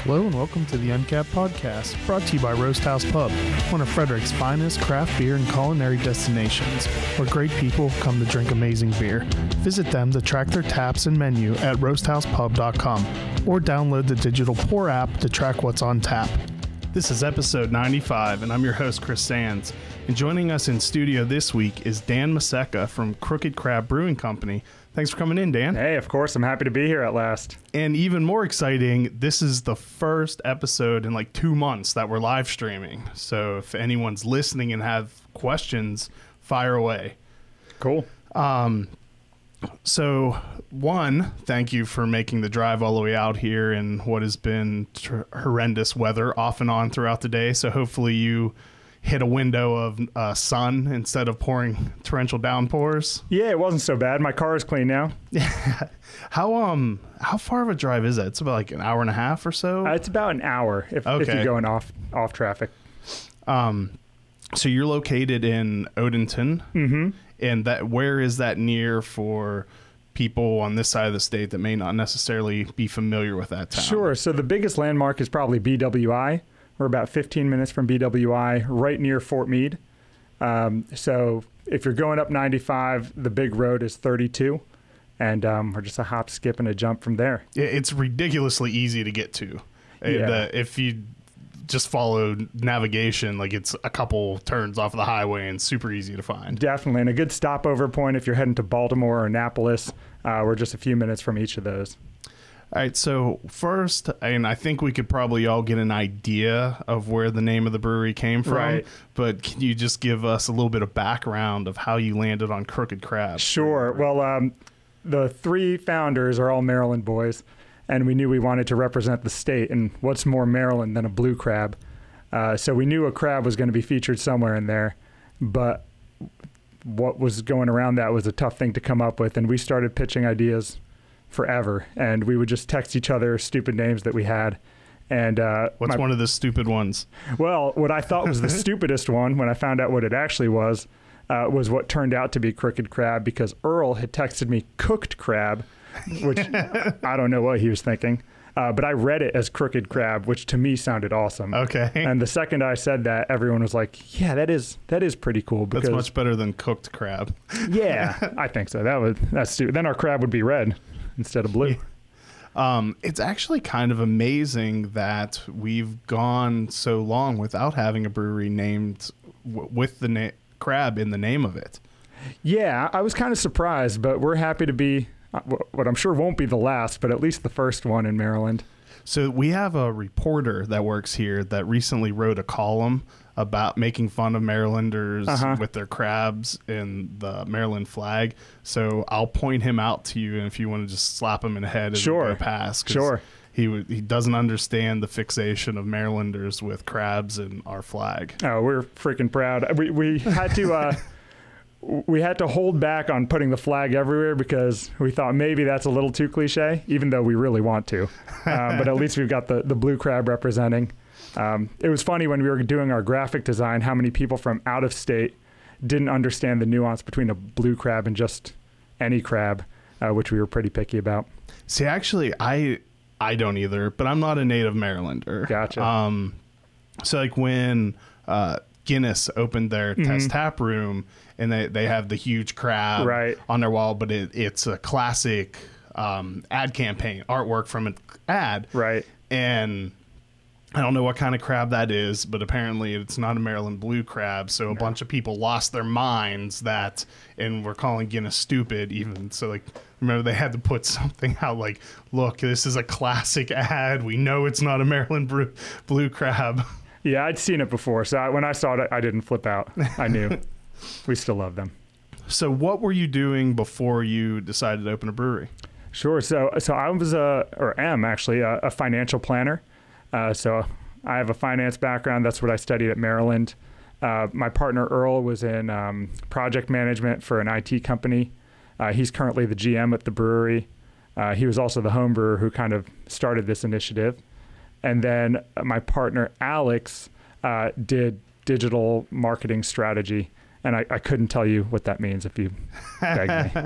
Hello and welcome to the Uncapped Podcast, brought to you by Roasthouse Pub, one of Frederick's finest craft beer and culinary destinations, where great people come to drink amazing beer. Visit them to track their taps and menu at roasthousepub.com or download the digital Pour app to track what's on tap. This is episode 95, and I'm your host, Chris Sands. And joining us in studio this week is Dan Messeca from Crooked Crab Brewing Company. Thanks for coming in, Dan. Hey, of course. I'm happy to be here at last. And even more exciting, this is the first episode in like 2 months that we're live streaming. So if anyone's listening and have questions, fire away. Cool. So, one, thank you for making the drive all the way out here in what has been horrendous weather off and on throughout the day. So hopefully you hit a window of sun instead of pouring torrential downpours. Yeah, it wasn't so bad. My car is clean now. How far of a drive is that? It's about like an hour and a half or so? It's about an hour if you're going off traffic. So you're located in Odenton. Mm-hmm. And where is that near for people on this side of the state that may not necessarily be familiar with that town? Sure. So the biggest landmark is probably BWI. We're about 15 minutes from BWI, right near Fort Meade. So if you're going up 95, the big road is 32. And we're just a hop, skip, and a jump from there. It's ridiculously easy to get to. Yeah. If you just follow navigation, like it's a couple turns off the highway and super easy to find. Definitely. And a good stopover point if you're heading to Baltimore or Annapolis. We're just a few minutes from each of those. All right. So first, and I think we could probably all get an idea of where the name of the brewery came from. Right. But can you just give us a little bit of background of how you landed on Crooked Crab? Sure. Well, the three founders are all Maryland boys. And we knew we wanted to represent the state, and what's more Maryland than a blue crab? So we knew a crab was going to be featured somewhere in there, but what was going around that was a tough thing to come up with, and we started pitching ideas forever, and we would just text each other stupid names that we had. And what's one of the stupid ones? Well, what I thought was the stupidest one, when I found out what it actually was what turned out to be Crooked Crab, because Earl had texted me cooked crab, which I don't know what he was thinking. But I read it as Crooked Crab, which to me sounded awesome. Okay. And the second I said that, everyone was like, yeah, that is pretty cool. Because, that's much better than cooked crab. Yeah, I think so. That's stupid. Then our crab would be red instead of blue. Yeah. It's actually kind of amazing that we've gone so long without having a brewery named with the crab in the name of it. Yeah, I was kind of surprised, but we're happy to be what I'm sure won't be the last, but at least the first one in Maryland. So we have a reporter that works here that recently wrote a column about making fun of Marylanders with their crabs and the Maryland flag. So I'll point him out to you, and if you want to just slap him in the head as we go past. Sure. He doesn't understand the fixation of Marylanders with crabs and our flag. Oh, we're freaking proud. We had to... We had to hold back on putting the flag everywhere because we thought maybe that's a little too cliche, even though we really want to. But at least we've got the blue crab representing. It was funny when we were doing our graphic design, how many people from out of state didn't understand the nuance between a blue crab and just any crab, which we were pretty picky about. See, actually, I don't either, but I'm not a native Marylander. Gotcha. So like when Guinness opened their test tap room, and they have the huge crab on their wall, but it's a classic ad campaign artwork from an ad. Right. And I don't know what kind of crab that is, but apparently it's not a Maryland blue crab. So a bunch of people lost their minds and we're calling Guinness stupid even. So like, remember they had to put something out like, look, this is a classic ad. We know it's not a Maryland blue crab. Yeah, I'd seen it before. So when I saw it, I didn't flip out. I knew. We still love them. So what were you doing before you decided to open a brewery? Sure. So I was am actually a financial planner. So I have a finance background. That's what I studied at Maryland. My partner Earl was in project management for an IT company. He's currently the GM at the brewery. He was also the home brewer who kind of started this initiative. And then my partner Alex did digital marketing strategy. And I couldn't tell you what that means if you begged me.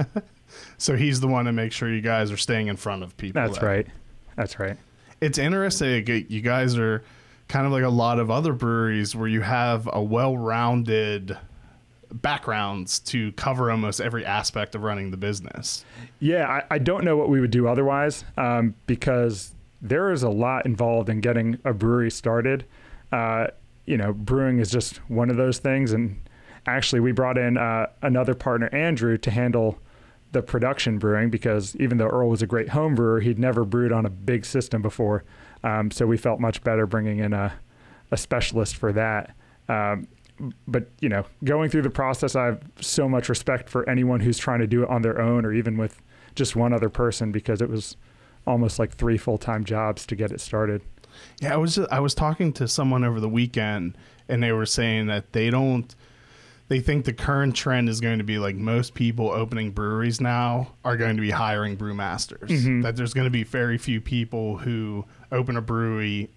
So he's the one to make sure you guys are staying in front of people. That's right. That's right. It's interesting. You guys are kind of like a lot of other breweries where you have a well-rounded backgrounds to cover almost every aspect of running the business. Yeah, I don't know what we would do otherwise, because there is a lot involved in getting a brewery started. Brewing is just one of those things. And actually, we brought in another partner, Andrew, to handle the production brewing, because even though Earl was a great home brewer, he'd never brewed on a big system before. So we felt much better bringing in a specialist for that. But, going through the process, I have so much respect for anyone who's trying to do it on their own, or even with just one other person, because it was almost like 3 full-time jobs to get it started. Yeah, I was talking to someone over the weekend, and they were saying that they think the current trend is going to be like most people opening breweries now are going to be hiring brewmasters. Mm-hmm. That there's going to be very few people who open a brewery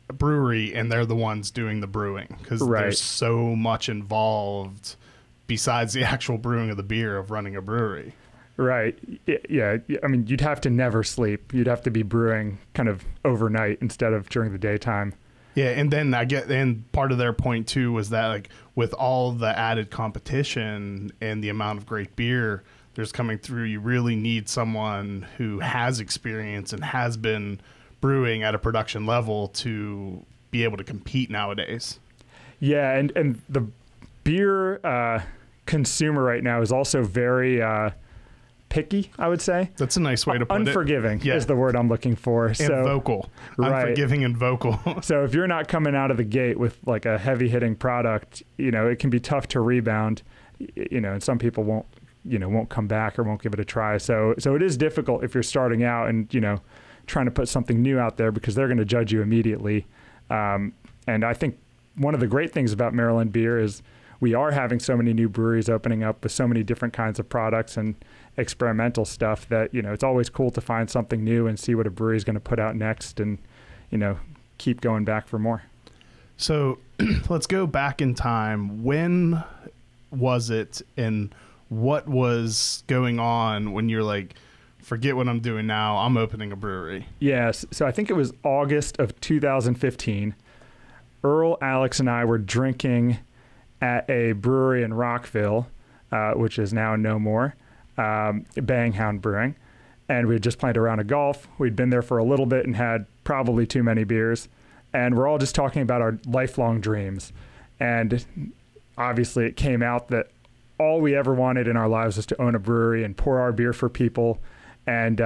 and they're the ones doing the brewing, because there's so much involved besides the actual brewing of the beer of running a brewery. Right. Yeah. I mean, you'd have to never sleep. You'd have to be brewing kind of overnight instead of during the daytime. Yeah, and then and part of their point too was that, like, with all the added competition and the amount of great beer there's coming through, you really need someone who has experience and has been brewing at a production level to be able to compete nowadays. Yeah, and the beer consumer right now is also very picky, I would say. That's a nice way to put Unforgiving is the word I'm looking for. And vocal. Unforgiving and vocal. So if you're not coming out of the gate with like a heavy hitting product, it can be tough to rebound, and some people won't come back or won't give it a try. So it is difficult if you're starting out and, trying to put something new out there, because they're going to judge you immediately. And I think one of the great things about Maryland beer is we are having so many new breweries opening up with so many different kinds of products and experimental stuff that, it's always cool to find something new and see what a brewery is going to put out next, and, keep going back for more. So let's go back in time. When was it, and what was going on when you're like, forget what I'm doing now, I'm opening a brewery? Yes. So I think it was August of 2015. Earl, Alex, and I were drinking at a brewery in Rockville, which is now no more, Banghound Brewing. And we had just played a round of golf. We'd been there for a little bit and had probably too many beers. And we're all just talking about our lifelong dreams. And obviously it came out that all we ever wanted in our lives was to own a brewery and pour our beer for people. And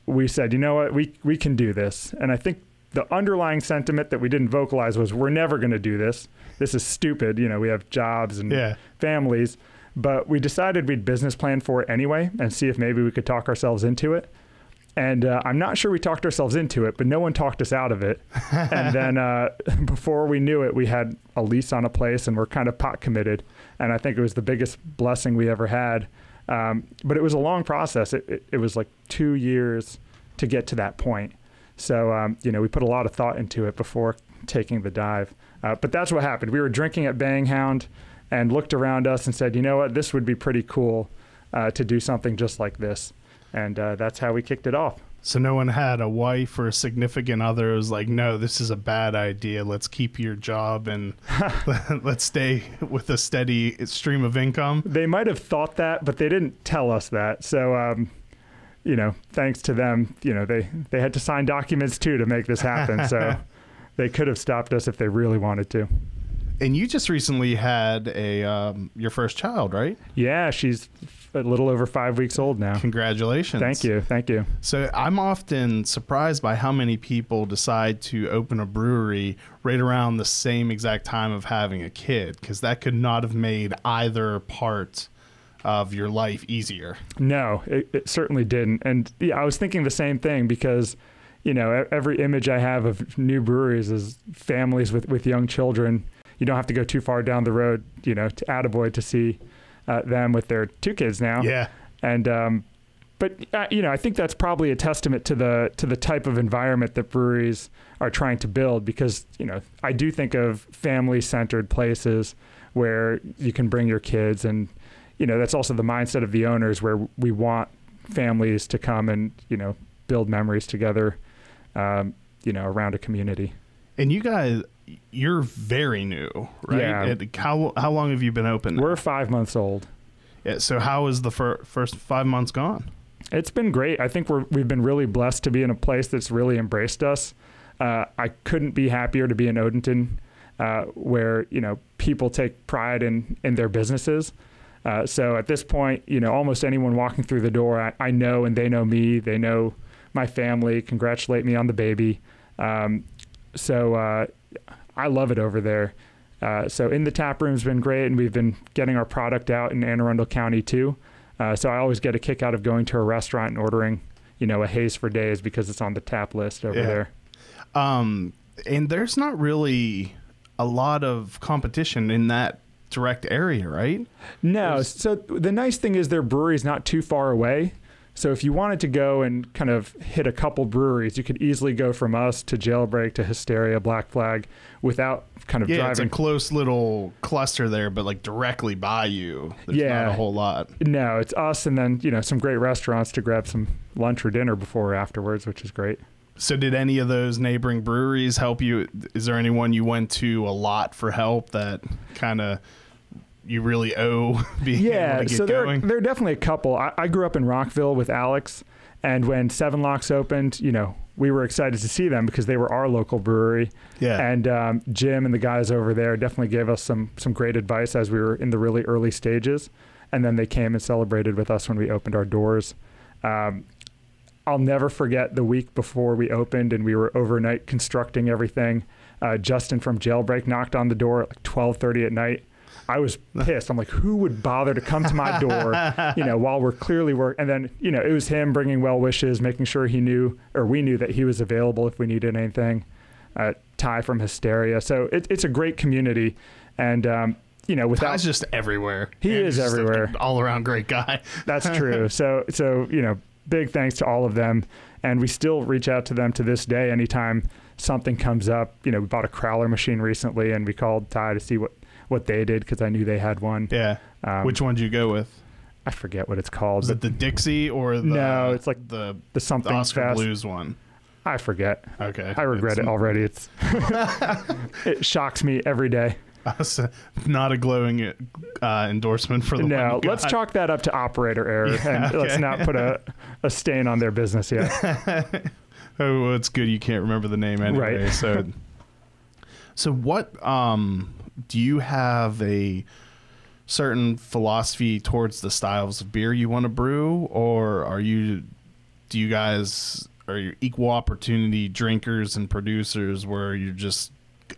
we said, you know what, we can do this. And I think the underlying sentiment that we didn't vocalize was, we're never going to do this. This is stupid. We have jobs and families. But we decided we'd business plan for it anyway and see if maybe we could talk ourselves into it. And I'm not sure we talked ourselves into it, but no one talked us out of it. And then before we knew it, we had a lease on a place and we're kind of pot committed. And I think it was the biggest blessing we ever had. But it was a long process. It was like 2 years to get to that point. So, we put a lot of thought into it before taking the dive. But that's what happened. We were drinking at Banghound and looked around us and said, you know what, this would be pretty cool to do something just like this. And that's how we kicked it off. So no one had a wife or a significant other who was like, no, this is a bad idea. Let's keep your job and let's stay with a steady stream of income. They might have thought that, but they didn't tell us that. So, thanks to them, they had to sign documents too to make this happen. So they could have stopped us if they really wanted to. And you just recently had your first child, right? Yeah, she's a little over 5 weeks old now. Congratulations. Thank you. So I'm often surprised by how many people decide to open a brewery right around the same exact time of having a kid, because that could not have made either part of your life easier. No, it certainly didn't. And yeah, I was thinking the same thing, because every image I have of new breweries is families with young children. You don't have to go too far down the road, to Attaboy to see them with their 2 kids now. Yeah. And, but I think that's probably a testament to the type of environment that breweries are trying to build, because, I do think of family-centered places where you can bring your kids, and, that's also the mindset of the owners, where we want families to come and, build memories together. around a community. And you guys, you're very new, right? Yeah. How long have you been open now? We're 5 months old. Yeah, so how is the first 5 months gone? It's been great. I think we've been really blessed to be in a place that's really embraced us. I couldn't be happier to be in Odenton, where people take pride in their businesses. So at this point, almost anyone walking through the door, I know, and they know me. They know my family. Congratulate me on the baby. So I love it over there. So in the tap room's been great, and we've been getting our product out in Anne Arundel County too. So I always get a kick out of going to a restaurant and ordering, a haze for days because it's on the tap list over there. And there's not really a lot of competition in that direct area, right? No. So the nice thing is their brewery's not too far away. So if you wanted to go and kind of hit a couple breweries, you could easily go from us to Jailbreak to Hysteria, Black Flag without kind of driving. It's a close little cluster there, but like directly by you, there's not a whole lot. No, it's us and then, some great restaurants to grab some lunch or dinner before or afterwards, which is great. So did any of those neighboring breweries help you? Is there anyone you went to a lot for help that kind of you really owe being able to get going? There are definitely a couple. I grew up in Rockville with Alex, and when Seven Locks opened, we were excited to see them because they were our local brewery. Yeah. And Jim and the guys over there definitely gave us some great advice as we were in the really early stages. And then they came and celebrated with us when we opened our doors. I'll never forget the week before we opened and we were overnight constructing everything. Justin from Jailbreak knocked on the door at like 12:30 at night. I was pissed. I'm like, who would bother to come to my door, while we're clearly working? And then, it was him bringing well wishes, making sure he knew, or we knew that he was available if we needed anything. Ty from Hysteria. So it's a great community. And, Ty's just everywhere. He is everywhere. An all around great guy. That's true. So, big thanks to all of them. And we still reach out to them to this day. Anytime something comes up, we bought a crowler machine recently and we called Ty to see what they did because I knew they had one. Yeah. Which one did you go with? I forget what it's called. Is it the Dixie or the... No, it's like the something Oscar fast. Blues one. I forget. Okay. I regret it already. It shocks me every day. Not a glowing endorsement for the one you got. Let's chalk that up to operator error and let's not put a stain on their business yet. Oh, well, it's good you can't remember the name anyway. Right. So what... do you have a certain philosophy towards the styles of beer you want to brew, or are you equal opportunity drinkers and producers where you're just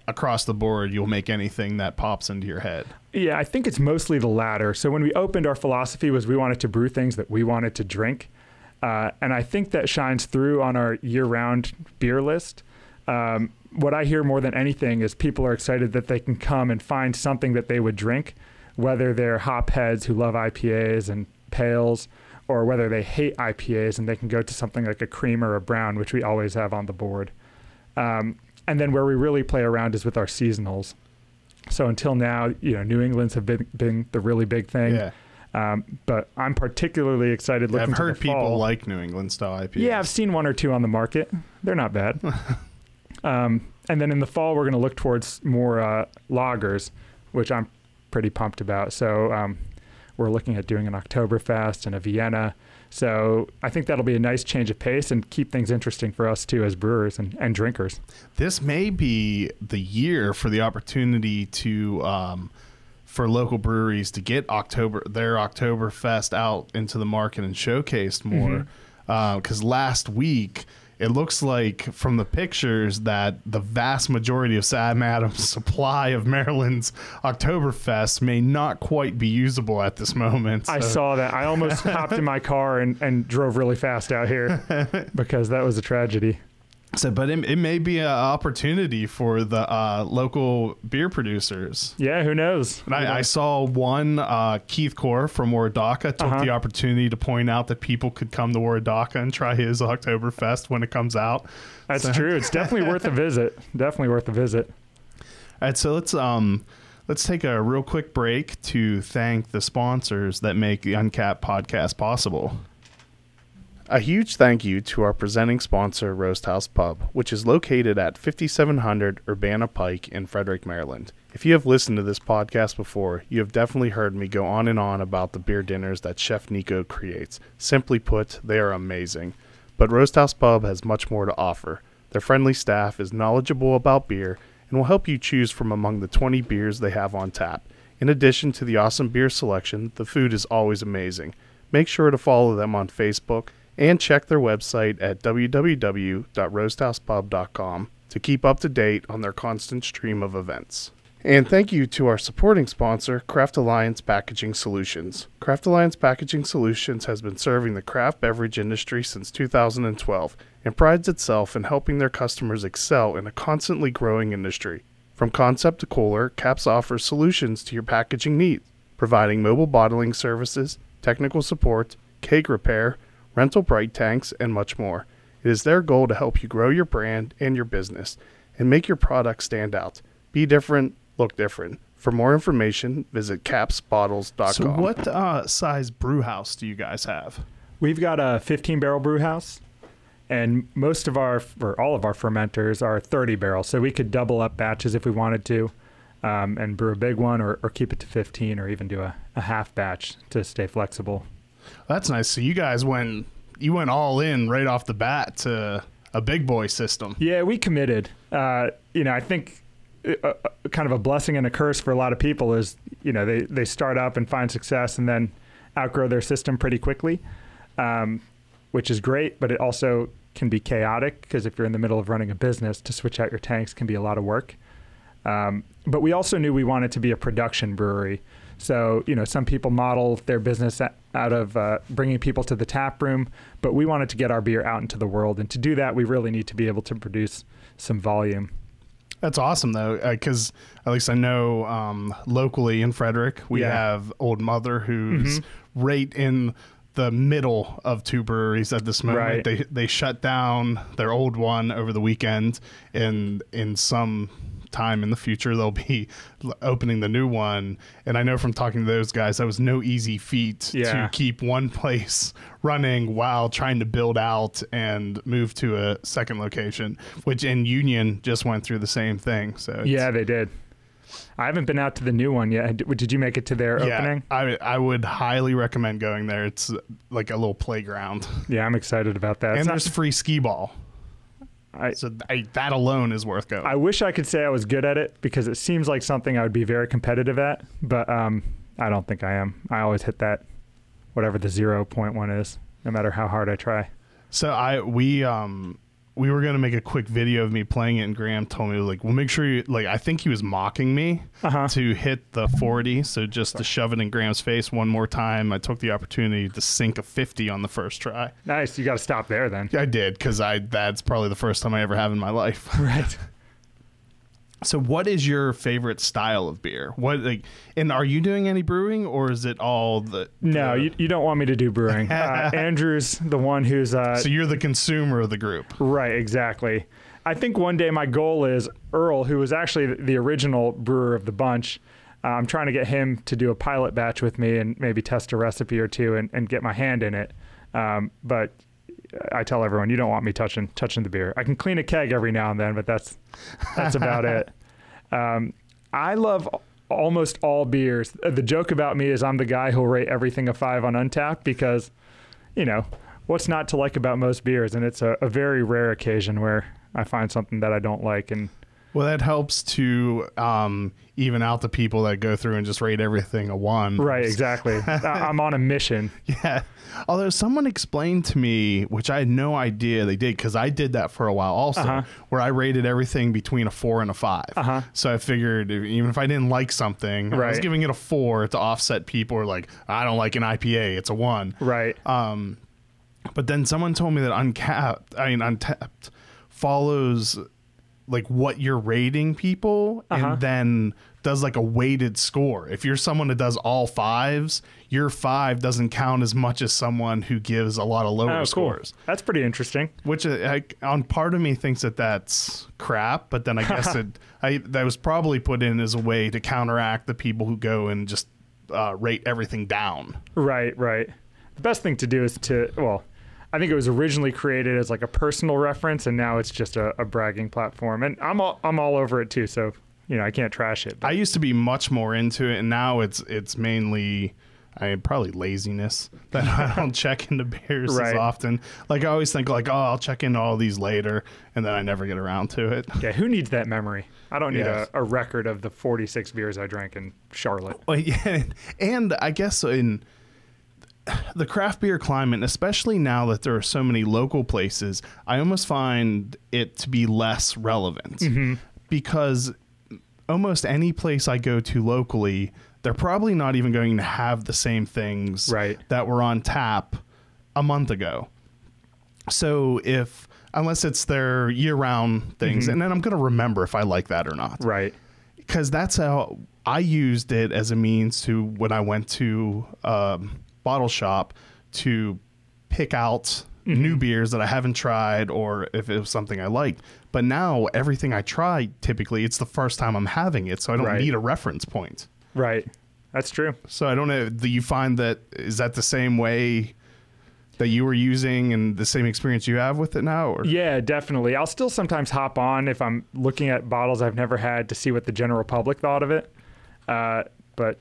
across the board, you'll make anything that pops into your head? Yeah, I think it's mostly the latter. So when we opened, our philosophy was we wanted to brew things that we wanted to drink. And I think that shines through on our year-round beer list. What I hear more than anything is people are excited that they can come and find something that they would drink, whether they're hop heads who love IPAs and pales, or whether they hate IPAs and they can go to something like a cream or a brown, which we always have on the board. And then where we really play around is with our seasonals. So until now, New England's have been the really big thing. Yeah. But I'm particularly excited looking to the fall. I've heard people like New England style IPAs. Yeah, I've seen one or two on the market. They're not bad. And then in the fall, we're going to look towards more lagers, which I'm pretty pumped about. So we're looking at doing an Oktoberfest and a Vienna. So I think that'll be a nice change of pace and keep things interesting for us too as brewers and drinkers. This may be the year for the opportunity to for local breweries to get their Oktoberfest out into the market and showcased more. Because last week, it looks like from the pictures that the vast majority of Sam Adams' supply of Maryland's Oktoberfest may not quite be usable at this moment. So. I saw that. I almost hopped in my car and drove really fast out here because that was a tragedy. So, but it may be an opportunity for the local beer producers. Yeah, who knows? And I saw one, Keith Core from Waradaka took the opportunity to point out that people could come to Waradaka and try his Oktoberfest when it comes out. That's true. It's definitely worth a visit. Definitely worth a visit. All right, so let's take a real quick break to thank the sponsors that make the Uncapped podcast possible. A huge thank you to our presenting sponsor, Roasthouse Pub, which is located at 5700 Urbana Pike in Frederick, Maryland. If you have listened to this podcast before, you have definitely heard me go on and on about the beer dinners that Chef Nico creates. Simply put, they are amazing. But Roasthouse Pub has much more to offer. Their friendly staff is knowledgeable about beer and will help you choose from among the 20 beers they have on tap. In addition to the awesome beer selection, the food is always amazing. Make sure to follow them on Facebook and check their website at www.roasthousepub.com to keep up to date on their constant stream of events. And thank you to our supporting sponsor, Craft Alliance Packaging Solutions. Craft Alliance Packaging Solutions has been serving the craft beverage industry since 2012 and prides itself in helping their customers excel in a constantly growing industry. From concept to cooler, CAPS offers solutions to your packaging needs, providing mobile bottling services, technical support, keg repair, rental bright tanks, and much more. It is their goal to help you grow your brand and your business and make your product stand out. Be different, look different. For more information, visit capsbottles.com. So what size brew house do you guys have? We've got a 15-barrel brew house, and most of our, or all of our fermenters are 30 barrels. So we could double up batches if we wanted to, and brew a big one, or keep it to 15, or even do a half batch to stay flexible. That's nice. So you guys went all in right off the bat to a big boy system. Yeah, we committed. I think kind of a blessing and a curse for a lot of people is, they start up and find success and then outgrow their system pretty quickly, which is great, but it also can be chaotic because if you're in the middle of running a business, to switch out your tanks can be a lot of work. But we also knew we wanted to be a production brewery. So, some people model their business out of bringing people to the tap room, but we wanted to get our beer out into the world. And to do that, we really need to be able to produce some volume. That's awesome, though, because at least I know locally in Frederick, we have Old Mother, who's right in the middle of two breweries at this moment. Right. They shut down their old one over the weekend, and in some time in the future they'll be opening the new one. And I know from talking to those guys, that was no easy feat to keep one place running while trying to build out and move to a second location, which in Union just went through the same thing. So yeah, they did. I haven't been out to the new one yet. Did you make it to their opening? I would highly recommend going there. It's like a little playground. Yeah, I'm excited about that. And there's free skee ball. That alone is worth going. I wish I could say I was good at it because it seems like something I would be very competitive at, but I don't think I am. I always hit that, whatever the 0.1 is, no matter how hard I try. So we were going to make a quick video of me playing it, and Graham told me, well, make sure you, I think he was mocking me to hit the 40. So just to shove it in Graham's face one more time, I took the opportunity to sink a 50 on the first try. Nice. You got to stop there then. I did, because that's probably the first time I ever have in my life. Right. So what is your favorite style of beer? And are you doing any brewing, or is it all the... No, you don't want me to do brewing. Andrew's the one who's... So you're the consumer of the group. Right, exactly. I think one day my goal is Earl, who was actually the original brewer of the bunch. I'm trying to get him to do a pilot batch with me and maybe test a recipe or two and get my hand in it. But I tell everyone, you don't want me touching the beer. I can clean a keg every now and then, but that's about it. I love almost all beers. The joke about me is I'm the guy who'll rate everything a 5 on Untappd because, what's not to like about most beers? And it's a very rare occasion where I find something that I don't like. And well, that helps to even out the people that go through and just rate everything a 1. Right, exactly. I'm on a mission. Yeah. Although someone explained to me, which I had no idea they did, because I did that for a while also, where I rated everything between a 4 and a 5. So I figured even if I didn't like something, I was giving it a 4 to offset people who are like, I don't like an IPA, it's a 1. Right. But then someone told me that Untappd follows what you're rating people and then does a weighted score. If you're someone that does all 5s, your 5 doesn't count as much as someone who gives a lot of lower scores. Cool. That's pretty interesting. Which on part of me thinks that's crap, but then I guess that was probably put in as a way to counteract the people who go and just rate everything down. Right. The best thing to do is I think it was originally created as like a personal reference, and now it's just a bragging platform. And I'm all over it too, so I can't trash it. But. I used to be much more into it, and now it's mainly probably laziness that I don't check into beers as often. Like I always think like, oh, I'll check into all these later, and then I never get around to it. Yeah, who needs that memory? I don't need a record of the 46 beers I drank in Charlotte. Well, yeah, and I guess in the craft beer climate, and especially now that there are so many local places, I almost find it to be less relevant because almost any place I go to locally, they're probably not even going to have the same things that were on tap a month ago. So unless it's their year-round things, and then I'm going to remember if I like that or not. Right. Because that's how I used it as a means to, when I went to bottle shop, to pick out new beers that I haven't tried, or if it was something I liked. But now everything I try, typically it's the first time I'm having it, so I don't need a reference point. Right. That's true. So I don't know, do you find is that the same way that you were using and the same experience you have with it now? Or? Yeah, definitely. I'll still sometimes hop on if I'm looking at bottles I've never had to see what the general public thought of it. But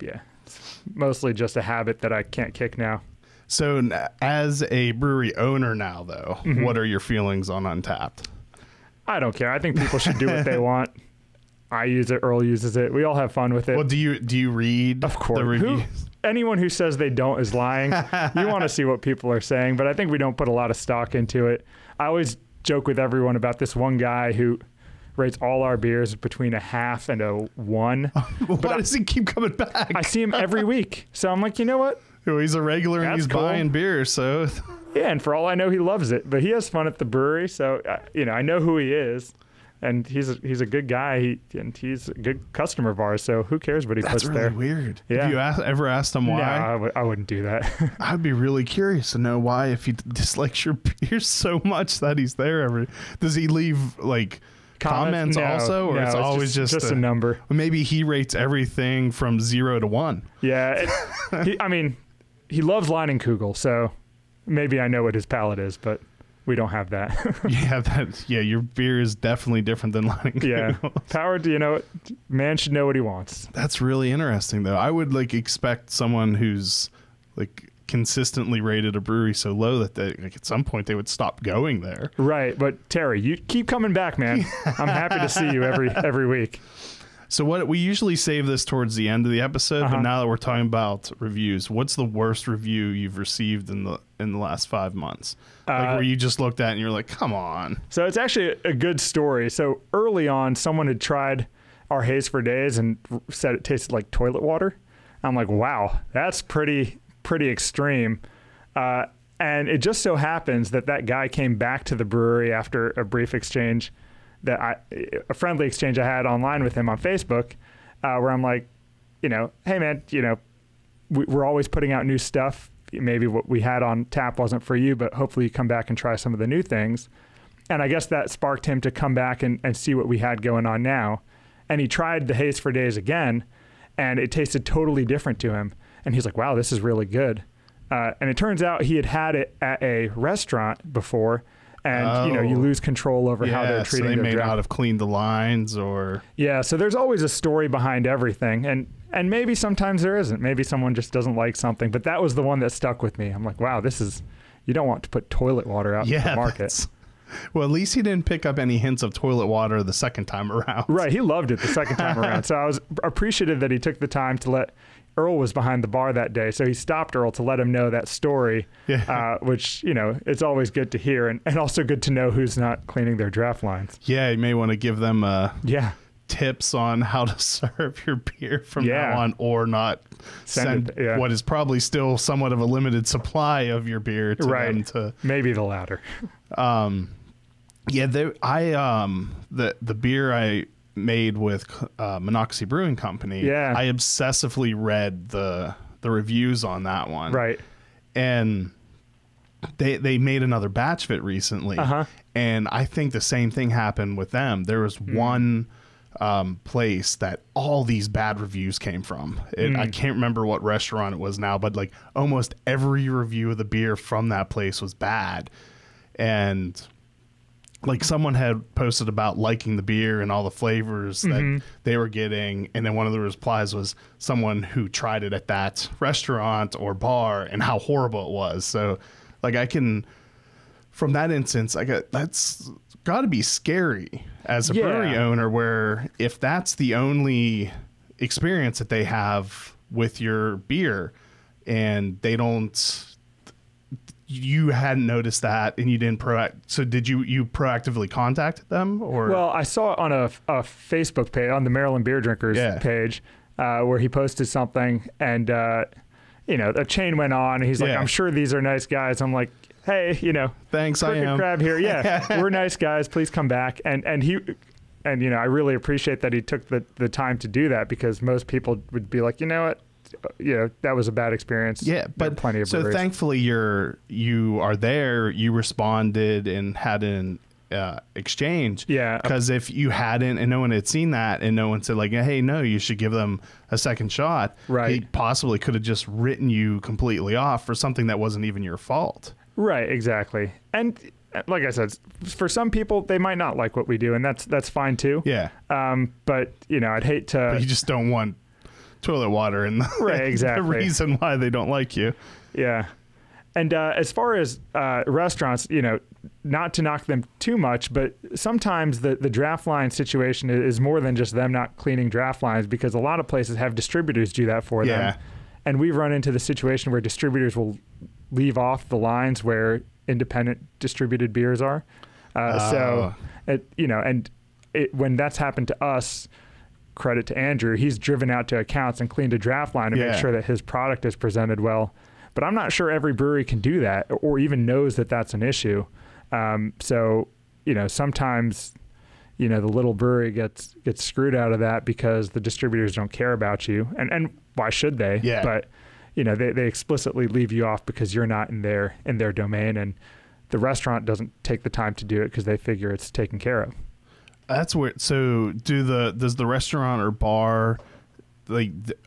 yeah, it's mostly just a habit that I can't kick now. So as a brewery owner now, though, what are your feelings on Untapped? I don't care. I think people should do what they want. I use it. Earl uses it. We all have fun with it. Well, do you read of course. The reviews? Anyone who says they don't is lying. You want to see what people are saying, but I think we don't put a lot of stock into it. I always joke with everyone about this one guy who rates all our beers between a 0.5 and a 1. Why does he keep coming back? I see him every week. So I'm like, you know what? Well, he's a regular and he's buying beer, so... Yeah, and for all I know, he loves it. But he has fun at the brewery, so I know who he is. And he's a good guy, and he's a good customer of ours, so who cares what he puts there? That's really weird. Yeah. Have you ever asked him why? No, I wouldn't do that. I'd be really curious to know why, if he dislikes your beer so much that he's there Does he leave, like, comments also? Or it's always just a number? Maybe he rates everything from 0 to 1. Yeah. He loves Leinenkugel, so maybe I know what his palate is, but... we don't have that. Your beer is definitely different than Leinenkugel. Yeah. Power to, man should know what he wants. That's really interesting, though. I would expect someone who's consistently rated a brewery so low that at some point they would stop going there. Right. But Terry, you keep coming back, man. I'm happy to see you every week. So we usually save this towards the end of the episode, but now that we're talking about reviews, what's the worst review you've received in the last 5 months? Where you just looked at and you're like, come on. So it's actually a good story. So early on, someone had tried our Haze for Days and said it tasted like toilet water. I'm like, wow, that's pretty extreme. And it just so happens that guy came back to the brewery after a brief exchange a friendly exchange I had online with him on Facebook, where I'm like, hey man, we're always putting out new stuff. Maybe what we had on tap wasn't for you, but hopefully you come back and try some of the new things. And I guess that sparked him to come back and see what we had going on now. And he tried the Haze for Days again, and it tasted totally different to him. And he's like, wow, this is really good. And it turns out he had it at a restaurant before. And, you lose control over how they're treating their draft. So they may not have cleaned the lines or... Yeah, so there's always a story behind everything. And maybe sometimes there isn't. Maybe someone just doesn't like something. But that was the one that stuck with me. I'm like, wow, you don't want to put toilet water out in the market. Well, at least he didn't pick up any hints of toilet water the second time around. Right, he loved it the second time around. So I was appreciative that he took the time to let... Earl was behind the bar that day, so he stopped Earl to let him know that story, which, it's always good to hear, and also good to know who's not cleaning their draft lines. Yeah, you may want to give them tips on how to serve your beer from now on, or not send what is probably still somewhat of a limited supply of your beer to them to... Maybe the latter. The beer I made with Messeca Brewing Company, I obsessively read the reviews on that one. Right. And they made another batch of it recently. And I think the same thing happened with them. There was one place that all these bad reviews came from. I can't remember what restaurant it was now, but like almost every review of the beer from that place was bad. And like someone had posted about liking the beer and all the flavors that they were getting. And then one of the replies was someone who tried it at that restaurant or bar and how horrible it was. So like from that instance, that's got to be scary as a brewery owner, where if that's the only experience that they have with your beer and you hadn't noticed that and you didn't so did you proactively contact them? Or well, I saw it on a Facebook page, on the Maryland Beer Drinkers page, where he posted something, and a chain went on, and he's like, I'm sure these are nice guys. I'm like, hey, thanks, Crooked Crab here. Yeah, we're nice guys. Please come back. And I really appreciate that he took the time to do that, because most people would be like, you know what, that was a bad experience. Yeah, but plenty of so breweries. Thankfully you are there. You responded and had an exchange. Yeah, because if you hadn't and no one had seen that and no one said like, hey, no, you should give them a second shot. Right. He possibly could have just written you completely off for something that wasn't even your fault. Right. Exactly. And like I said, for some people, they might not like what we do, and that's fine too. Yeah. But I'd hate to. But you just don't want toilet water and right, exactly. the reason why they don't like you. Yeah. And as far as restaurants, not to knock them too much, but sometimes the draft line situation is more than just them not cleaning draft lines, because a lot of places have distributors do that for them. And we've run into the situation where distributors will leave off the lines where independent distributed beers are. When that's happened to us, credit to Andrew, he's driven out to accounts and cleaned a draft line to make sure that his product is presented well. But I'm not sure every brewery can do that or even knows that that's an issue. Sometimes, the little brewery gets screwed out of that because the distributors don't care about you. And why should they? Yeah. But, they explicitly leave you off because you're not in their domain, and the restaurant doesn't take the time to do it because they figure it's taken care of. That's weird. So does the restaurant or bar,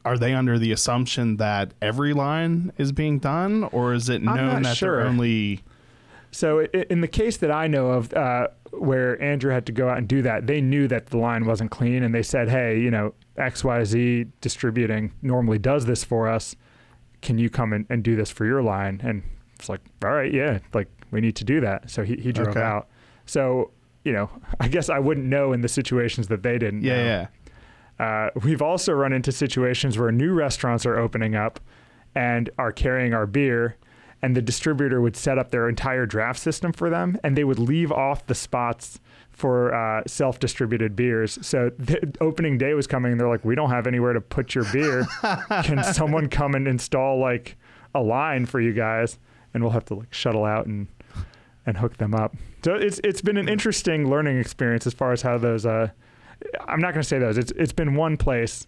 are they under the assumption that every line is being done, or is it known that they're only? So in the case that I know of, where Andrew had to go out and do that, they knew that the line wasn't clean, and they said, hey, XYZ Distributing normally does this for us. Can you come and do this for your line? And it's like, all right, yeah, like we need to do that. So he drove out. So, I guess I wouldn't know in the situations that they didn't know. We've also run into situations where new restaurants are opening up and are carrying our beer, and the distributor would set up their entire draft system for them, and they would leave off the spots for self-distributed beers. So the opening day was coming, and they're like, we don't have anywhere to put your beer. Can someone come and install like a line for you guys? And we'll have to like shuttle out and hook them up. So it's been an interesting learning experience as far as how those, I'm not going to say those, it's been one place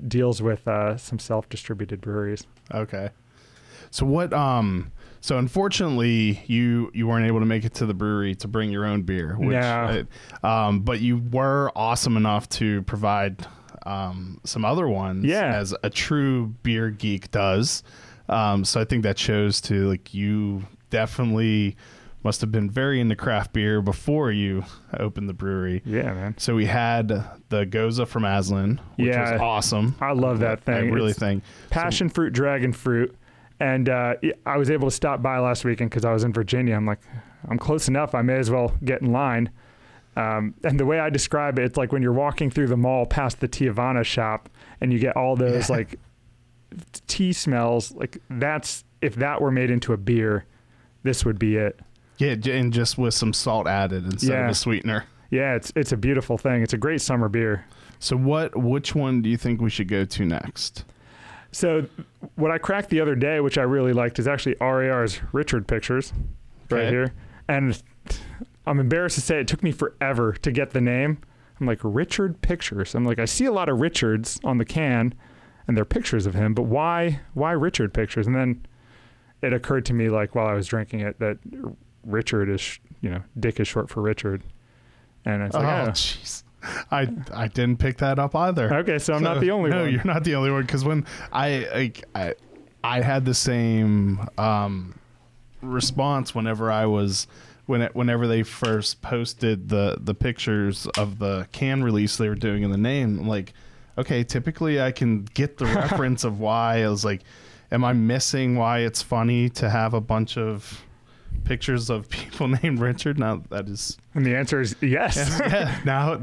deals with some self-distributed breweries. Okay. So so unfortunately you weren't able to make it to the brewery to bring your own beer, but you were awesome enough to provide some other ones as a true beer geek does. So I think that shows too, like you definitely must have been very into craft beer before you opened the brewery. Yeah, man. So we had the Goza from Aslan, which was awesome. I love that thing. I really think. Passion fruit, dragon fruit. And I was able to stop by last weekend because I was in Virginia. I'm like, I'm close enough. I may as well get in line. And the way I describe it, it's like when you're walking through the mall past the Tijuana shop and you get all those like tea smells. Like if that were made into a beer, this would be it. Yeah, and just with some salt added instead of a sweetener. Yeah, it's a beautiful thing. It's a great summer beer. So which one do you think we should go to next? So what I cracked the other day, which I really liked, is actually RAR's Richard Pictures right here. And I'm embarrassed to say it took me forever to get the name. I'm like, Richard Pictures. I'm like, I see a lot of Richards on the can and they're pictures of him, but why Richard Pictures? And then it occurred to me, like, while I was drinking it, that Richard is, Dick is short for Richard. And it's like, I didn't pick that up either. Okay, so I'm not the only one. No, you're not the only one. Because when I had the same response whenever they first posted the pictures of the can release they were doing in the name. I'm like, okay, typically I can get the reference of why. I was like, am I missing why it's funny to have a bunch of pictures of people named Richard? Now that is, and the answer is yes. Yeah, now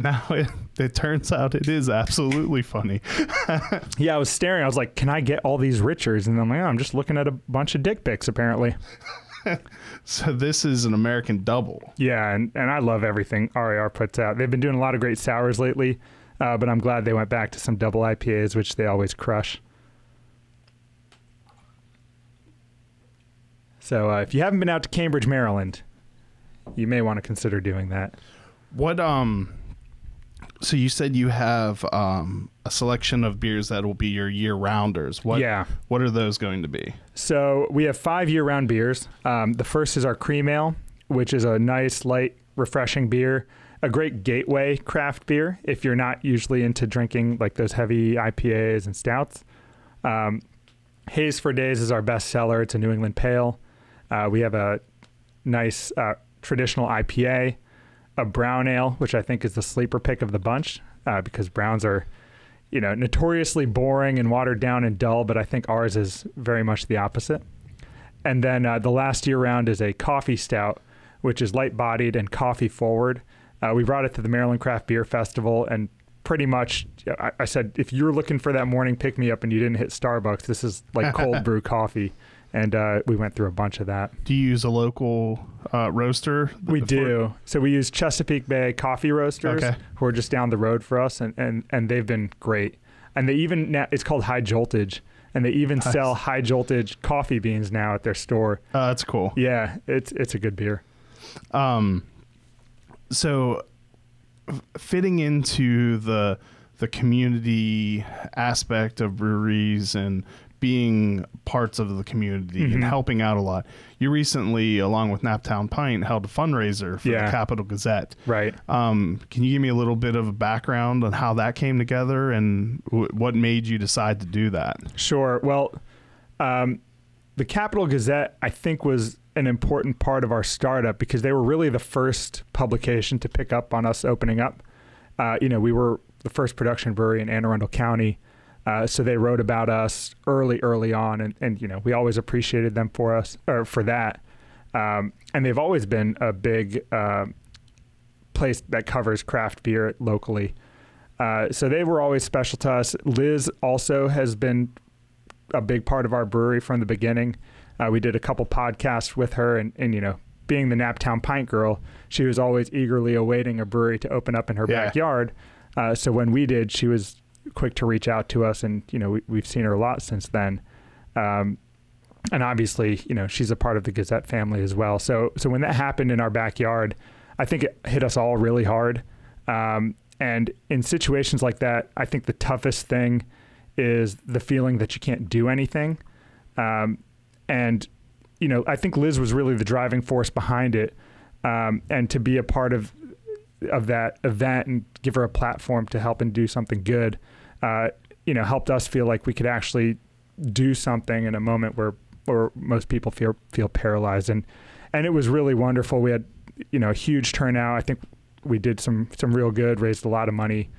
it turns out it is absolutely funny. Yeah, I was staring. I was like, can I get all these Richards? And I'm like, oh, I'm just looking at a bunch of dick pics apparently. So this is an American double. Yeah, and I love everything RAR puts out. They've been doing a lot of great sours lately, but I'm glad they went back to some double IPAs, which they always crush. So if you haven't been out to Cambridge, Maryland, you may want to consider doing that. What so you said you have a selection of beers that will be your year-rounders. What are those going to be? So we have 5 year-round beers. The first is our Cream Ale, which is a nice, light, refreshing beer. A great gateway craft beer if you're not usually into drinking like those heavy IPAs and stouts. Haze for Days is our best seller. It's a New England Pale. We have a nice traditional IPA, a brown ale, which I think is the sleeper pick of the bunch because browns are, notoriously boring and watered down and dull, but I think ours is very much the opposite. And then the last year round is a coffee stout, which is light-bodied and coffee-forward. We brought it to the Maryland Craft Beer Festival, and pretty much I said, if you're looking for that morning pick-me-up and you didn't hit Starbucks, this is like cold brew coffee. And we went through a bunch of that. Do you use a local roaster? We do. So we use Chesapeake Bay Coffee Roasters, who are just down the road for us, and they've been great. And they even, it's called High Joltage, and they even sell High Joltage coffee beans now at their store. That's cool. Yeah, it's a good beer. So fitting into the community aspect of breweries and being parts of the community and helping out a lot. You recently, along with Naptown Pint, held a fundraiser for the Capital Gazette. Right. Can you give me a little bit of a background on how that came together and what made you decide to do that? Sure. Well, the Capital Gazette, I think, was an important part of our startup because they were really the first publication to pick up on us opening up. We were the first production brewery in Anne Arundel County. So they wrote about us early on, and we always appreciated them for that. And they've always been a big place that covers craft beer locally. So they were always special to us. Liz also has been a big part of our brewery from the beginning. We did a couple podcasts with her, and being the Naptown Pint girl, she was always eagerly awaiting a brewery to open up in her backyard. So when we did, she was quick to reach out to us, and we've seen her a lot since then, and obviously she's a part of the Gazette family as well. So when that happened in our backyard, I think it hit us all really hard, and in situations like that, I think the toughest thing is the feeling that you can't do anything, and I think Liz was really the driving force behind it, and to be a part of that event and give her a platform to help and do something good, helped us feel like we could actually do something in a moment where most people feel paralyzed. And it was really wonderful. We had, a huge turnout. I think we did some real good, raised a lot of money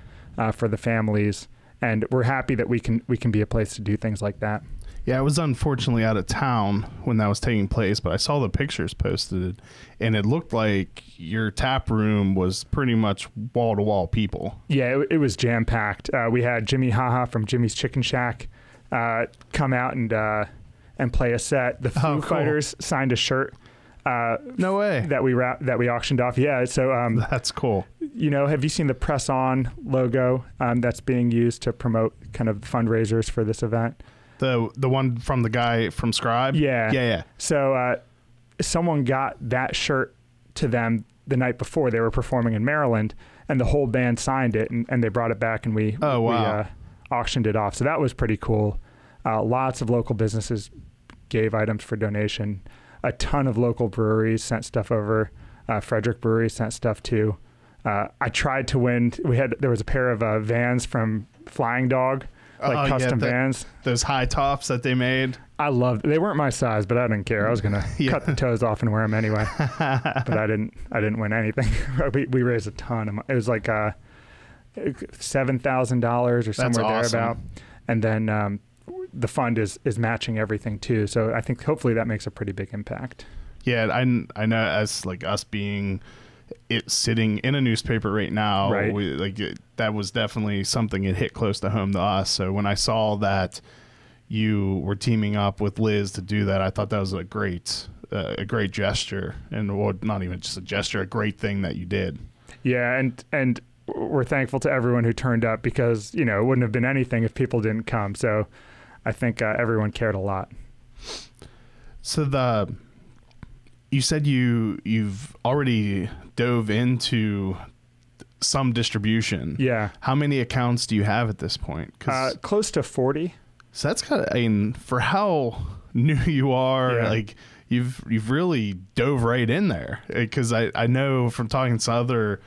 for the families, and we're happy that we can be a place to do things like that. Yeah, I was unfortunately out of town when that was taking place, but I saw the pictures posted, and it looked like your tap room was pretty much wall-to-wall people. Yeah, it was jam-packed. We had Jimmy Haha from Jimmy's Chicken Shack come out and play a set. The Foo Fighters signed a shirt. No way. That we auctioned off. Yeah, so that's cool. Have you seen the Press On logo that's being used to promote kind of fundraisers for this event? The one from the guy from Scribe? Yeah. So someone got that shirt to them the night before. They were performing in Maryland, and the whole band signed it, and they brought it back, and we auctioned it off. So that was pretty cool. Lots of local businesses gave items for donation. A ton of local breweries sent stuff over. Frederick Brewery sent stuff too. I tried to win. There was a pair of vans from Flying Dog, like custom vans. Those high tops that they made. I loved. They weren't my size, but I didn't care. I was gonna cut the toes off and wear them anyway. But I didn't win anything. we raised a ton. It was like $7,000 or somewhere thereabout. And then the fund is matching everything too. So I think hopefully that makes a pretty big impact. Yeah, I know, as like us being sitting in a newspaper right now, right. That was definitely something that hit close to home to us. So when I saw that you were teaming up with Liz to do that, I thought that was a great gesture, and not even just a gesture, a great thing that you did. Yeah, and we're thankful to everyone who turned up, because it wouldn't have been anything if people didn't come. So I think everyone cared a lot. So you said you've already dove into some distribution. Yeah. How many accounts do you have at this point? Close to 40. So that's for how new you are, like you've really dove right in there. Because I know from talking to other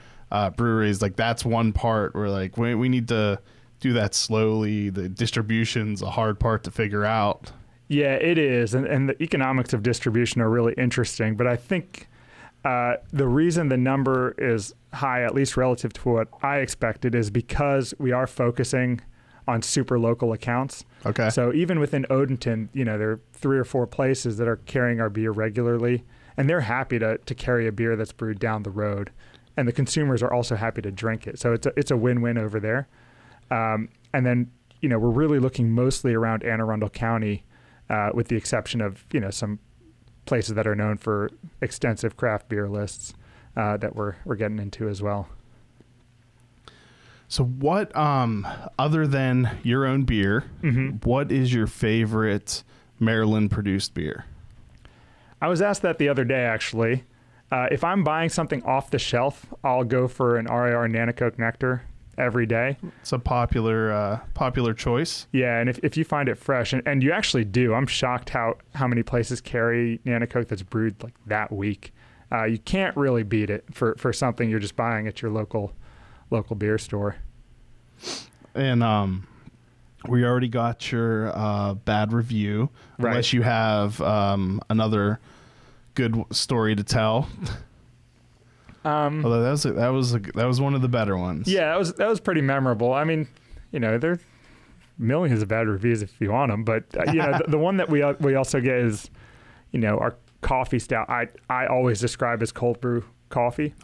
breweries, like that's one part where like we need to do that slowly. The distribution's a hard part to figure out. Yeah, it is. And the economics of distribution are really interesting. But I think the reason the number is high, at least relative to what I expected, is because we are focusing on super local accounts. Okay. So even within Odenton, there are 3 or 4 places that are carrying our beer regularly, and they're happy to carry a beer that's brewed down the road. And the consumers are also happy to drink it. So it's a win-win over there. And then, we're really looking mostly around Anne Arundel County, with the exception of, some places that are known for extensive craft beer lists that we're getting into as well. So what, other than your own beer, what is your favorite Maryland-produced beer? I was asked that the other day, actually. If I'm buying something off the shelf, I'll go for an RAR Nanticoke Nectar every day. It's a popular choice. Yeah, and if you find it fresh, and you actually do, I'm shocked how many places carry Nanticoke that's brewed like that week. You can't really beat it for something you're just buying at your local beer store. And we already got your bad review, unless you have another good story to tell. Although that was one of the better ones. Yeah, that was pretty memorable. I mean, there are millions of bad reviews if you want them, but the one that we also get is, our coffee stout. I always describe as cold brew coffee.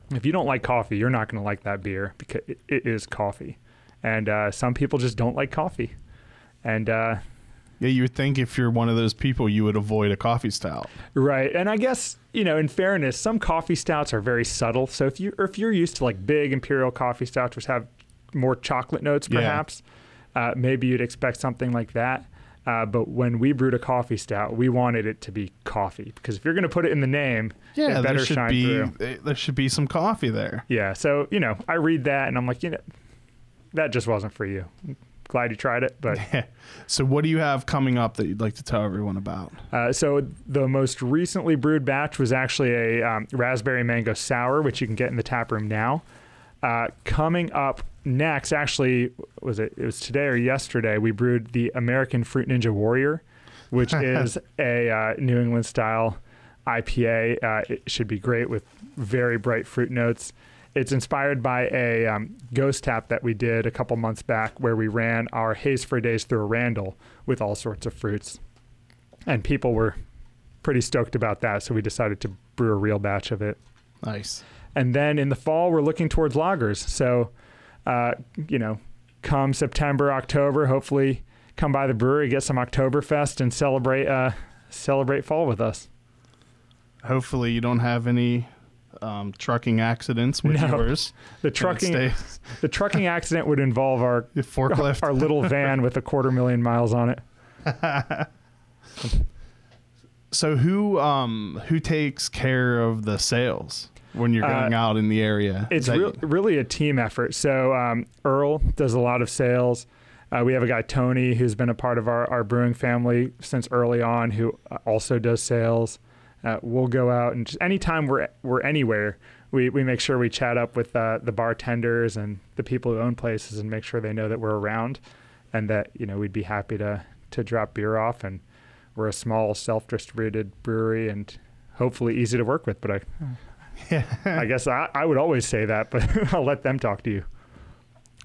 If you don't like coffee, you're not going to like that beer, because it is coffee, and some people just don't like coffee, and yeah, you would think if you're one of those people, you would avoid a coffee stout. Right. And I guess, in fairness, some coffee stouts are very subtle. So if you're used to like big imperial coffee stouts, which have more chocolate notes, perhaps, maybe you'd expect something like that. But when we brewed a coffee stout, we wanted it to be coffee, because if you're going to put it in the name, it better shine through. There should be some coffee there. Yeah. So, I read that and I'm like, that just wasn't for you. Glad you tried it, but So what do you have coming up that you'd like to tell everyone about? So the most recently brewed batch was actually a raspberry mango sour, which you can get in the tap room now. Coming up next, actually, it was today or yesterday, we brewed the American Fruit Ninja Warrior, which is a New England style IPA. It should be great with very bright fruit notes. It's inspired by a ghost tap that we did a couple months back, where we ran our Haze for Days through a Randall with all sorts of fruits. And people were pretty stoked about that, so we decided to brew a real batch of it. Nice. And then in the fall, we're looking towards lagers. So, come September, October, hopefully come by the brewery, get some Oktoberfest, and celebrate fall with us. Hopefully you don't have any trucking accidents with yours. The trucking accident would involve our forklift, our little van with 250,000 miles on it. So who takes care of the sales when you're going out in the area? It's really a team effort. So Earl does a lot of sales. We have a guy, Tony, who's been a part of our brewing family since early on, who also does sales. We'll go out, and just anytime we're anywhere, we make sure we chat up with the bartenders and the people who own places and make sure they know that we're around and that, we'd be happy to drop beer off. And we're a small self-distributed brewery and hopefully easy to work with. But I guess I would always say that, but I'll let them talk to you.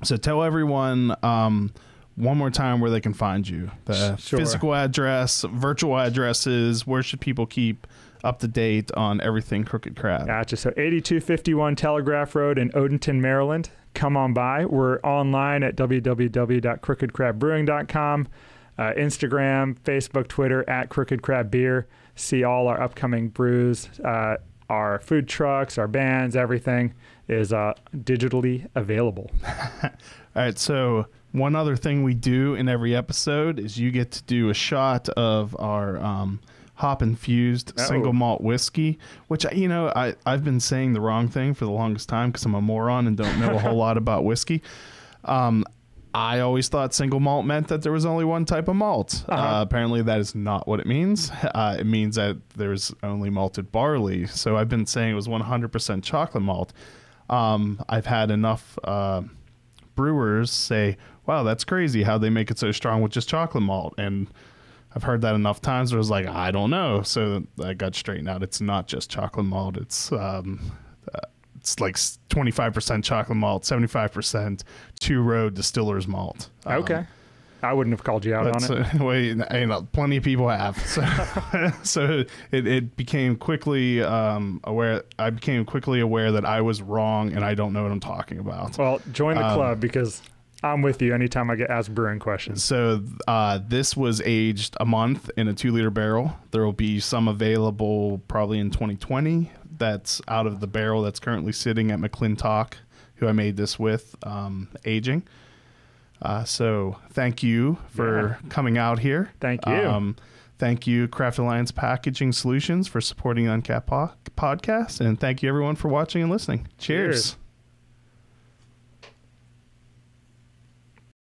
So tell everyone one more time where they can find you. The physical address, virtual addresses, where should people keep up to date on everything Crooked Crab? Gotcha. So 8251 Telegraph Road in Odenton, Maryland. Come on by. We're online at www.crookedcrabbrewing.com. Instagram, Facebook, Twitter at Crooked Crab Beer. See all our upcoming brews. Our food trucks, our bands, everything is digitally available. All right. So one other thing we do in every episode is you get to do a shot of our hop-infused single malt whiskey, which, I've been saying the wrong thing for the longest time because I'm a moron and don't know a whole lot about whiskey. I always thought single malt meant that there was only one type of malt. Apparently that is not what it means. It means that there's only malted barley. So I've been saying it was 100% chocolate malt. I've had enough brewers say, wow, that's crazy how they make it so strong with just chocolate malt. And I've heard that enough times where I was like, I don't know. So I got straightened out. It's not just chocolate malt. It's like 25% chocolate malt, 75% two-row distiller's malt. Okay. I wouldn't have called you out on it. Plenty of people have. So it became quickly aware. I became quickly aware that I was wrong and I don't know what I'm talking about. Well, join the club because I'm with you anytime I get asked brewing questions. So this was aged a month in a 2-liter barrel. There will be some available probably in 2020. That's out of the barrel that's currently sitting at McClintock, who I made this with, aging. So thank you for coming out here. Thank you. Thank you, Craft Alliance Packaging Solutions, for supporting the Uncapped podcast. And thank you, everyone, for watching and listening. Cheers.